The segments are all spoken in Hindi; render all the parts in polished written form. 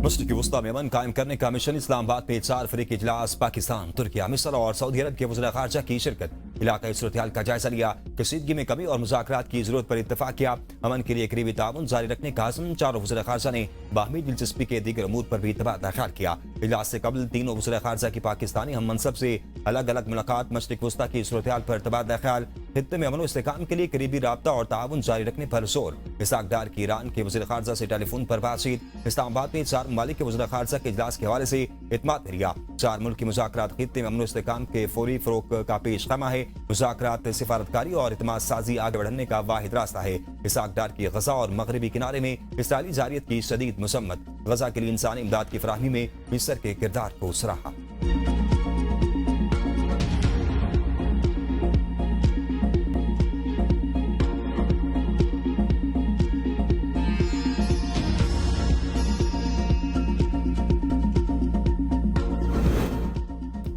मशरिक़ वस्ता में अमन कायम करने का मिशन इस्लामाबाद में 4 फरीकी इजलास पाकिस्तान, तुर्किया, मिस्र और सऊदी अरब के वज़ीर ख़ारजा की शिरकत। इलाक़ाई सूरत-ए-हाल का जायजा लिया, कशीदगी में कमी और मुज़ाकरात की ज़रूरत पर इत्तफ़ाक़ किया। अमन के लिए करीबी ताउन जारी रखने का अज़्म। चारों वज़ीर ख़ारजा ने बाहमी दिलचस्पी के दीगर अमूर पर भी तबादला ख्याल किया। इजलास से कबल तीनों वज़ीर ख़ारजा की पाकिस्तानी हम मनसब से अलग अलग मुलाकात, मशरिक़ वस्ता की सूरत-ए-हाल पर तबादला ख्याल, खित्ते में अमन व इस्तेहकाम के लिए करीबी राब्ता और ताउन जारी रखने पर जोर। इसहाक़ डार की ईरान के वज़ीर ख़ारजा से टेलीफोन पर बातचीत। इस्लामाबाद में 4 ममालिक के वज़ीर ख़ारजा के इजलास के हवाले से इत्मीनान मिला। 4 मुल्क की मुज़ाकरात खित्ते में अमन व इस्तेहकाम के फौरी फ़रोग़ का पेश ख़दमा है। मुज़ाकरात सिफारतकारी और इत्मीनान साज़ी आगे बढ़ने का वाहिद रास्ता है। इसहाक़ डार की गज़ा और मग़रिबी किनारे में इसराइली जारियत की शदीद मज़म्मत। गज़ा के लिए इंसानी इमदाद की फराहमी में मिस्र के किरदार को सराहा।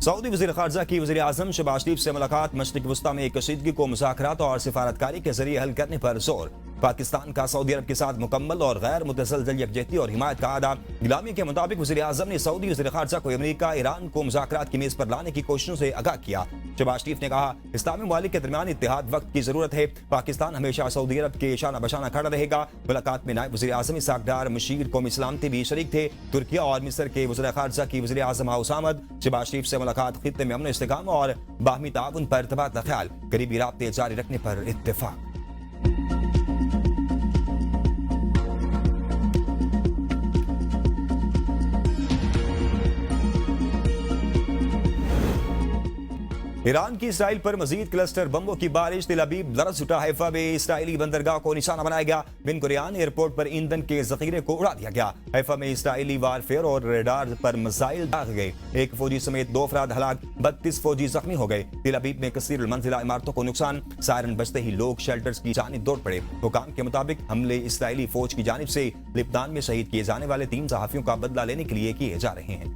सऊदी वज़ीर ख़ारजा की वज़ीर आज़म शहबाज शरीफ से मुलाकात। मशरिक़ वस्ता में कशीदगी को मुज़ाकरात और सिफारतकारी के जरिए हल करने पर जोर। पाकिस्तान का सऊदी अरब के साथ मुकम्मल और गैर मुतज़लज़ल यकजहती और हिमायत का आदा। गिलामी के मुताबिक वज़ीर आज़म ने सऊदी वज़ीर ख़ारजा को अमेरिका ईरान को मुज़ाकरात की मेज़ पर लाने की कोशिशों से आगाह किया। शहबाज शरीफ ने कहा, इस्लामी ममालिक के दरमियान इत्तेहाद वक्त की ज़रूरत है। पाकिस्तान हमेशा सऊदी अरब के शाना बशाना खड़ा रहेगा। मुलाकात में नायब वज़ीर आज़म इसहाक़ डार, मशीर कौमी सलामती भी शरीक थे। तुर्किया और मिस्र के वज़ीर ख़ारजा की वज़ीर आज़म हाउस आमद। शहबाज शरीफ से मुलाकात, खित्ते में अमन इस्तेहकाम और बाहमी ताउन पर तबादला ख्याल, करीबी राब्ते जारी रखने पर इत्तेफाक। ईरान की इसराइल पर मजीद क्लस्टर बम्बों की बारिश। तेल अवीव दरस उठा। हैफा में इसराइली बंदरगाह को निशाना बनाया गया। बिन गुरियान एयरपोर्ट पर ईंधन के जखीरे को उड़ा दिया गया। हैफा में इसराइली वारफेयर और रेडार पर मिसाइल दाग गए। 1 फौजी समेत 2 अफराद हलाक, 32 फौजी जख्मी हो गए। तेल अवीव में कसीर मंजिला इमारतों को नुकसान। सायरन बजते ही लोग शेल्टर्स की जानिब दौड़ पड़े। हुकाम के मुताबिक हमले इसराइली फौज की जानिब से लिबनान में शहीद किए जाने वाले 3 सहाफियों का बदला लेने के लिए किए जा रहे हैं।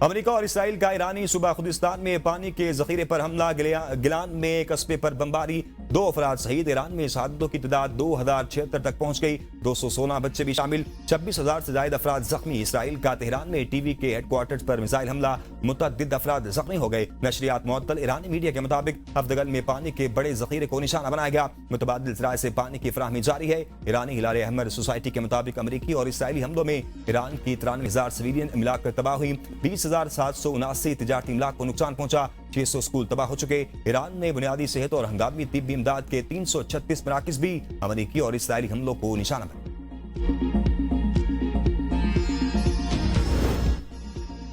अमेरिका और इसराइल का ईरानी सूबा खुदिस्तान में पानी के जखीरे पर हमला। गिलान में कस्बे पर बमबारी, 2 अफराद शहीद। ईरान में शहादतों की तादाद 2076 तक पहुंच गई। 216 बच्चे भी शामिल, 26,000 से ज्यादा अफराद जख्मी। इसराइल का तेहरान में टीवी के हेडक्वार्टर्स पर मिसाइल हमला, मुतअद्दिद अफराद जख्मी हो गए। नशरियात मुअत्तल। ईरानी मीडिया के मुताबिक हफ्तगल में पानी के बड़े जखीरे को निशाना बनाया गया। मुतबादिल ज़राए से पानी की फराहमी जारी है। ईरानी हिलाल अहमर सोसाइटी के मुताबिक अमरीकी और इसराइली हमलों में ईरान की 93,000 सिविलियन इमलाक तबाह हुई। 20,779 तिजारती इमलाक को नुकसान पहुंचा। 600 स्कूल तबाह हो चुके। ईरान में बुनियादी सेहत और हंगामी तिब्बी इमदाद के 336 मराकिज़ भी अमरीकी और इसराइली हमलों को निशाना बने।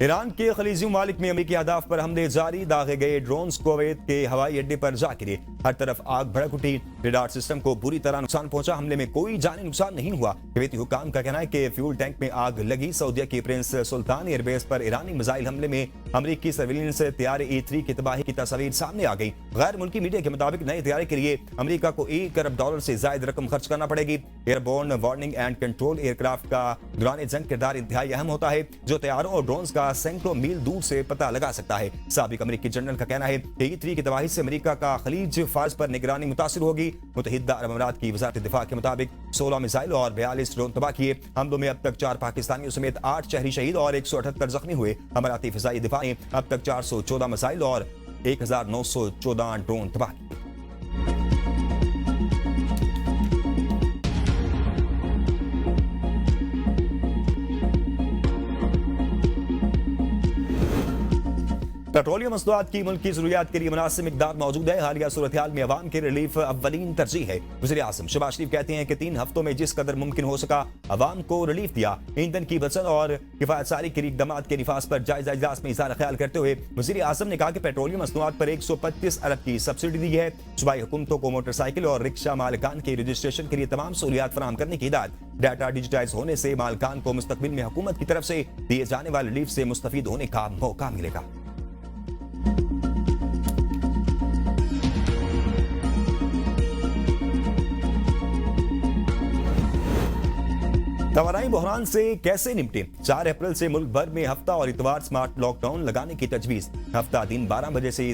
ईरान के खलीजी ममालिक में अमरीकी अहदाफ पर हमले जारी। दागे गए ड्रोन्स कुवैत के हवाई अड्डे पर जा गिरे। हर तरफ आग भड़क उठी। रेडार सिस्टम को बुरी तरह नुकसान पहुंचा। हमले में कोई जानी नुकसान नहीं हुआ। कुवैती हुकाम का कहना है कि फ्यूल टैंक में आग लगी। सऊदीया की प्रिंस सुल्तान एयरबेस पर ईरानी मिसाइल हमले में अमरीकी सर्विलेंस तैयारे E3 की तबाही की तस्वीर सामने आ गई। गैर मुल्की मीडिया के मुताबिक नए तैयारे के लिए अमरीका को $1 अरब से ज्यादा रकम खर्च करना पड़ेगी। Airborne warning and control aircraft का दौरान जंग किरदार इंतहाई अहम होता है, जो तैयारों और ड्रोन्स का सैकड़ों मील दूर से पता लगा सकता है। साबिक अमरीकी जनरल का कहना है कि E3 की तबाही से अमरीका का खलीज फार्स पर निगरानी मुतासिर होगी। मुत्तहिदा अरब अमीरात की वज़ारत दिफा के मुताबिक 16 मिसाइल और 42 ड्रोन तबाह किए। हमलों में अब तक 4 पाकिस्तानियों समेत 8 शहरी शहीद और 178 जख्मी हुए। अमीराती फिजाई दिफा ने अब तक 414 मिसाइल और 1914 ड्रोन तबाह किए। पेट्रोलियम मसनूआत की मुल्क की जरूरियात के लिए मुनासिब मिकदार मौजूद है। हालिया सूरत-ए-हाल में अवाम के रिलीफ अव्वलीन तरजीह है। वज़ीर आज़म शहबाज शरीफ कहते हैं कि 3 हफ्तों में जिस कदर मुमकिन हो सका अवाम को रिलीफ दिया। ईंधन की बचत और किफायत सारी के इक़दामात के निफाज पर जायजा इजलास में इज़हार ख्याल करते हुए वज़ीर आज़म ने कहा कि पेट्रोलियम मसनूआत पर 125 अरब की सब्सिडी दी है। सूबाई हुकूमतों को मोटरसाइकिल और रिक्शा मालिकान के रजिस्ट्रेशन के लिए तमाम सहूलियात फराहम करने की हिदायत। डाटा डिजिटाइज होने से मालिकान को मुस्तकबिल में हुकूमत की तरफ से दिए जाने वाले रिलीफ से मुस्तफीद होने का मौका मिलेगा। तवानाई बहरान से कैसे निपटे? 4 अप्रैल से मुल्क भर में हफ्ता और इतवार स्मार्ट लॉकडाउन लगाने की तजवीज। हफ्ता दिन 12 बजे से